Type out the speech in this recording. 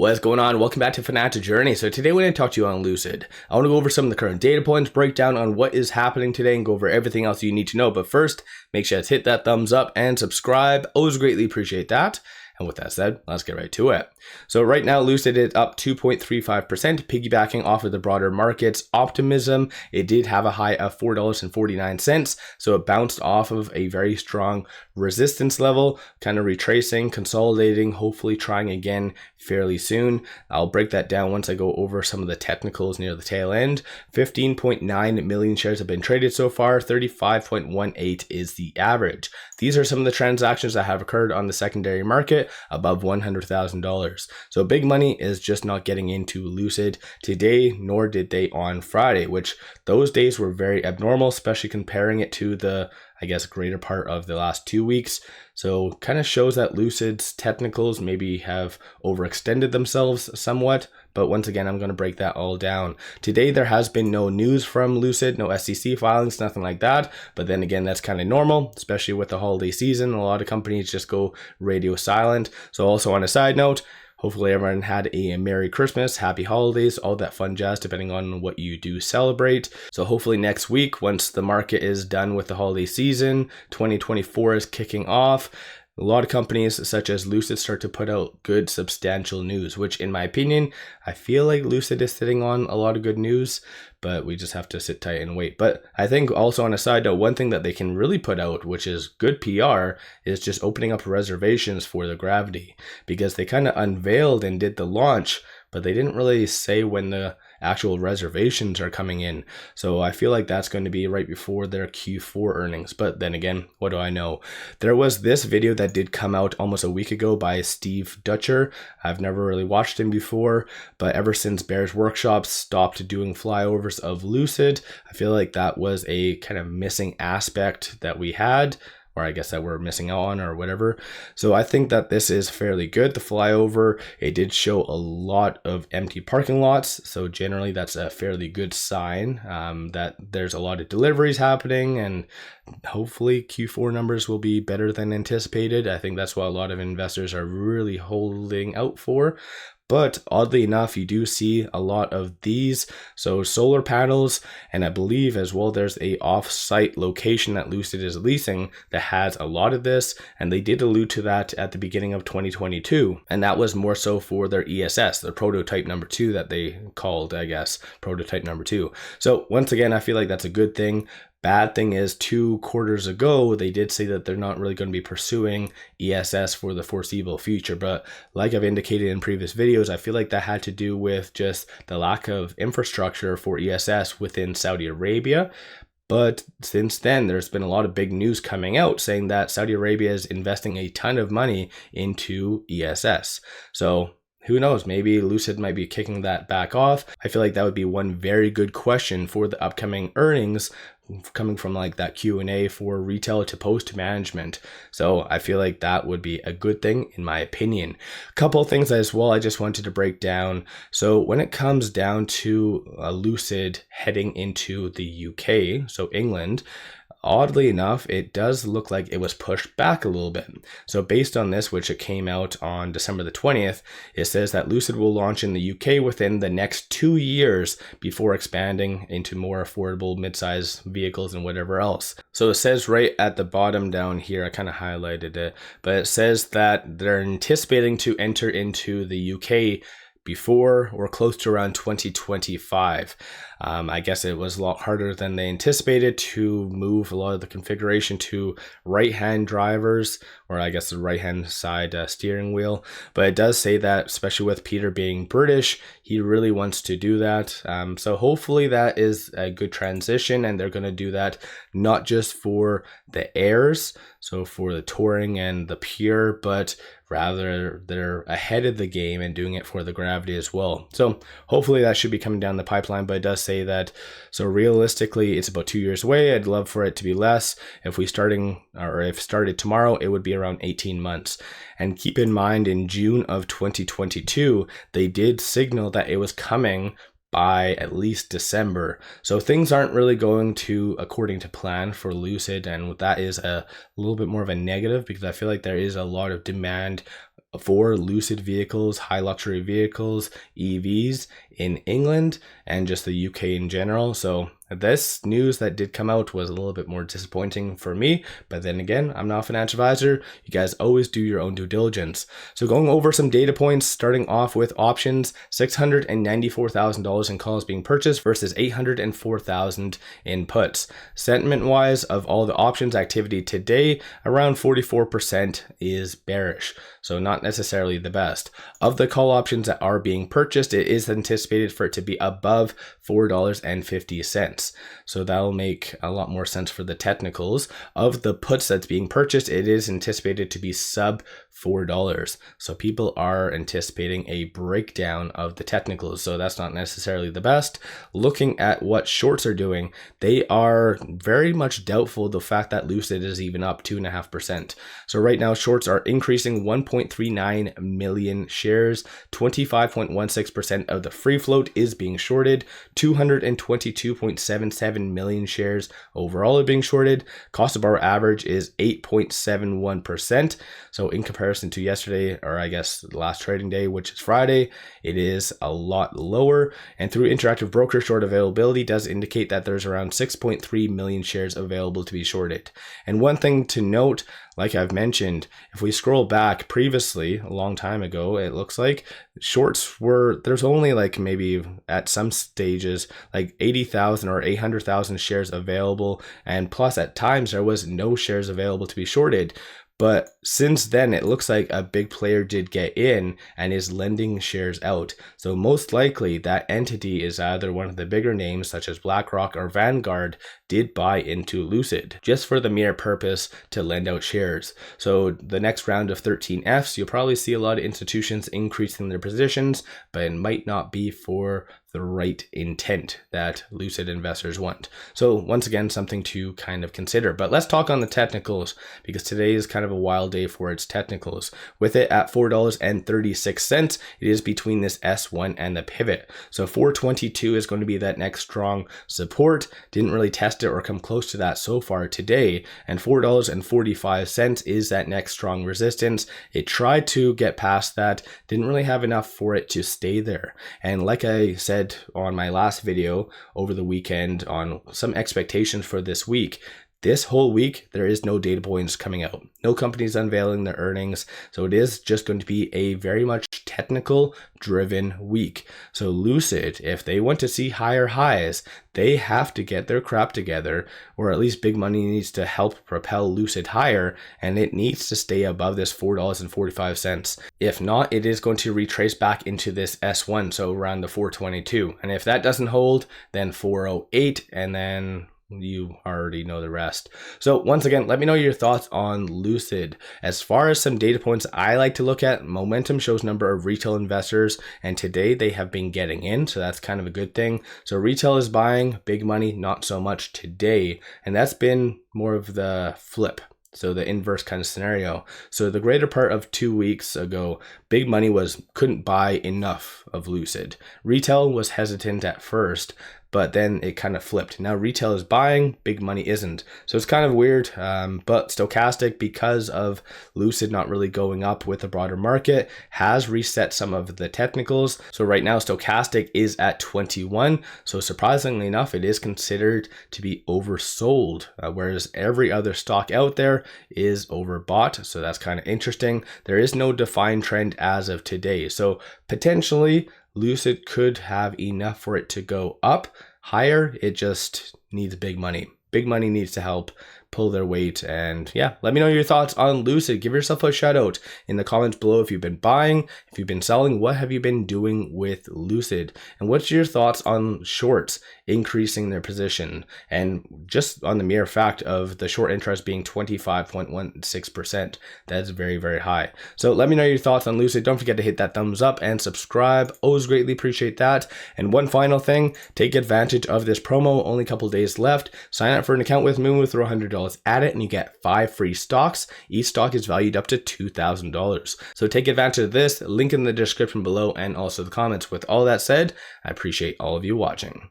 What's going on? Welcome back to Financial Journey. So today we're going to talk to you on Lucid. I want to go over some of the current data points, break down on what is happening today, and go over everything else you need to know. But first, make sure to hit that thumbs up and subscribe. Always greatly appreciate that. And with that said, let's get right to it. So right now, Lucid is up 2.35%, piggybacking off of the broader market's optimism. It did have a high of $4.49, so it bounced off of a very strong resistance level, kind of retracing, consolidating, hopefully trying again fairly soon. I'll break that down once I go over some of the technicals near the tail end. 15.9 million shares have been traded so far. 35.18 is the average. These are some of the transactions that have occurred on the secondary market above $100,000. So big money is just not getting into Lucid today, nor did they on Friday, which those days were very abnormal, especially comparing it to the, I guess, greater part of the last 2 weeks. So kind of shows that Lucid's technicals maybe have overextended themselves somewhat. But once again, I'm going to break that all down. Today, there has been no news from Lucid, no SEC filings, nothing like that. But then again, that's kind of normal, especially with the holiday season. A lot of companies just go radio silent. So also on a side note, hopefully everyone had a Merry Christmas, Happy Holidays, all that fun jazz, depending on what you do celebrate. So hopefully next week, once the market is done with the holiday season, 2024 is kicking off. A lot of companies such as Lucid start to put out good substantial news, which in my opinion, I feel like Lucid is sitting on a lot of good news, but we just have to sit tight and wait. But I think also on a side note, one thing that they can really put out, which is good PR, is just opening up reservations for the Gravity, because they kind of unveiled and did the launch, but they didn't really say when the actual reservations are coming in. So I feel like that's going to be right before their Q4 earnings. But then again, what do I know? There was this video that did come out almost a week ago by 𝗖𝗢𝗡𝗘𝗖𝗧. I've never really watched him before, but ever since Bears Workshop stopped doing flyovers of Lucid, I feel like that was a kind of missing aspect that we had, or I guess that we're missing out on or whatever. So I think that this is fairly good. The flyover, it did show a lot of empty parking lots. So generally that's a fairly good sign that there's a lot of deliveries happening, and hopefully Q4 numbers will be better than anticipated. I think that's what a lot of investors are really holding out for. But oddly enough, you do see a lot of these. So solar panels, and I believe as well there's a off-site location that Lucid is leasing that has a lot of this. And they did allude to that at the beginning of 2022. And that was more so for their ESS, the prototype number 2 that they called, I guess, prototype number 2. So once again, I feel like that's a good thing. Bad thing is 2 quarters ago, they did say that they're not really going to be pursuing ESS for the foreseeable future. But like I've indicated in previous videos, I feel like that had to do with just the lack of infrastructure for ESS within Saudi Arabia. But since then, there's been a lot of big news coming out saying that Saudi Arabia is investing a ton of money into ESS. So who knows, maybe Lucid might be kicking that back off. I feel like that would be one very good question for the upcoming earnings, coming from like that Q&A for retail to post management. So I feel like that would be a good thing in my opinion. A couple of things as well I just wanted to break down. So when it comes down to Lucid heading into the UK, so England, oddly enough, it does look like it was pushed back a little bit. So based on this, which it came out on December the 20th, it says that Lucid will launch in the UK within the next 2 years before expanding into more affordable mid-size vehicles and whatever else. So it says right at the bottom down here, I kind of highlighted it, but it says that they're anticipating to enter into the UK before or close to around 2025. I guess it was a lot harder than they anticipated to move a lot of the configuration to right-hand drivers, or I guess the right-hand side steering wheel. But it does say that, especially with Peter being British, he really wants to do that. So hopefully that is a good transition, and they're going to do that not just for the Airs, so for the Touring and the Pure, but rather they're ahead of the game and doing it for the Gravity as well. So hopefully that should be coming down the pipeline, but it does say that, so realistically it's about 2 years away. I'd love for it to be less. If started tomorrow, it would be around 18 months. And keep in mind, in June of 2022, they did signal that it was coming by at least December. So things aren't really going to according to plan for Lucid, and that is a little bit more of a negative because I feel like there is a lot of demand for Lucid vehicles, high luxury vehicles, EVs in England and just the UK in general. So this news that did come out was a little bit more disappointing for me, but then again, I'm not a financial advisor. You guys always do your own due diligence. So going over some data points, starting off with options, $694,000 in calls being purchased versus $804,000 in puts. Sentiment wise, of all the options activity today, around 44% is bearish. So not necessarily the best. Of the call options that are being purchased, it is anticipated for it to be above $4.50. So that'll make a lot more sense for the technicals. Of the puts that's being purchased, it is anticipated to be sub $4. So people are anticipating a breakdown of the technicals. So that's not necessarily the best. Looking at what shorts are doing, they are very much doubtful the fact that Lucid is even up 2.5%. So right now shorts are increasing 1.39 million shares. 25.16% of the free float is being shorted. 222.77 million shares overall are being shorted. Cost of borrow average is 8.71%. So in comparison to yesterday, or I guess the last trading day, which is Friday, it is a lot lower. And through Interactive Broker, short availability does indicate that there's around 6.3 million shares available to be shorted. And one thing to note, like I've mentioned, if we scroll back previously, a long time ago, it looks like shorts there's only like maybe at some stages like 80,000 or 800,000 shares available. And plus at times there was no shares available to be shorted. But since then, it looks like a big player did get in and is lending shares out. So most likely that entity is either one of the bigger names such as BlackRock or Vanguard did buy into Lucid just for the mere purpose to lend out shares. So the next round of 13Fs, you'll probably see a lot of institutions increasing their positions, but it might not be for the right intent that Lucid investors want. So once again, something to kind of consider. But let's talk on the technicals, because today is kind of a wild day for its technicals. With it at $4.36, it is between this S1 and the pivot. So 422 is going to be that next strong support. Didn't really test it or come close to that so far today. And $4.45 is that next strong resistance. It tried to get past that, didn't really have enough for it to stay there. And like I said on my last video over the weekend on some expectations for this week, this whole week, there is no data points coming out. No companies unveiling their earnings. So it is just going to be a very much technical driven week. So Lucid, if they want to see higher highs, they have to get their crap together, or at least big money needs to help propel Lucid higher, and it needs to stay above this $4.45. If not, it is going to retrace back into this S1, so around the 422. And if that doesn't hold, then 408, and then you already know the rest. So once again, let me know your thoughts on Lucid. As far as some data points I like to look at, momentum shows number of retail investors, and today they have been getting in, so that's kind of a good thing. So retail is buying, big money not so much today, and that's been more of the flip. So the inverse kind of scenario. So the greater part of 2 weeks ago, big money couldn't buy enough of Lucid. Retail was hesitant at first, but then it kind of flipped. Now retail is buying, big money isn't. So it's kind of weird, but stochastic, because of Lucid not really going up with the broader market, has reset some of the technicals. So right now stochastic is at 21. So surprisingly enough, it is considered to be oversold, whereas every other stock out there is overbought. So that's kind of interesting. There is no defined trend as of today. So potentially Lucid could have enough for it to go up higher. It just needs big money. Big money needs to help pull their weight. And yeah, let me know your thoughts on Lucid. Give yourself a shout out in the comments below. If you've been buying, if you've been selling, what have you been doing with Lucid? And what's your thoughts on shorts increasing their position? And just on the mere fact of the short interest being 25.16%, that's very, very high. So let me know your thoughts on Lucid. Don't forget to hit that thumbs up and subscribe. Always greatly appreciate that. And one final thing, take advantage of this promo. Only a couple days left. Sign up for an account with me, throw $100 $5 at it and you get 5 free stocks. Each stock is valued up to $2,000. So take advantage of this, link in the description below and also the comments. With all that said, I appreciate all of you watching.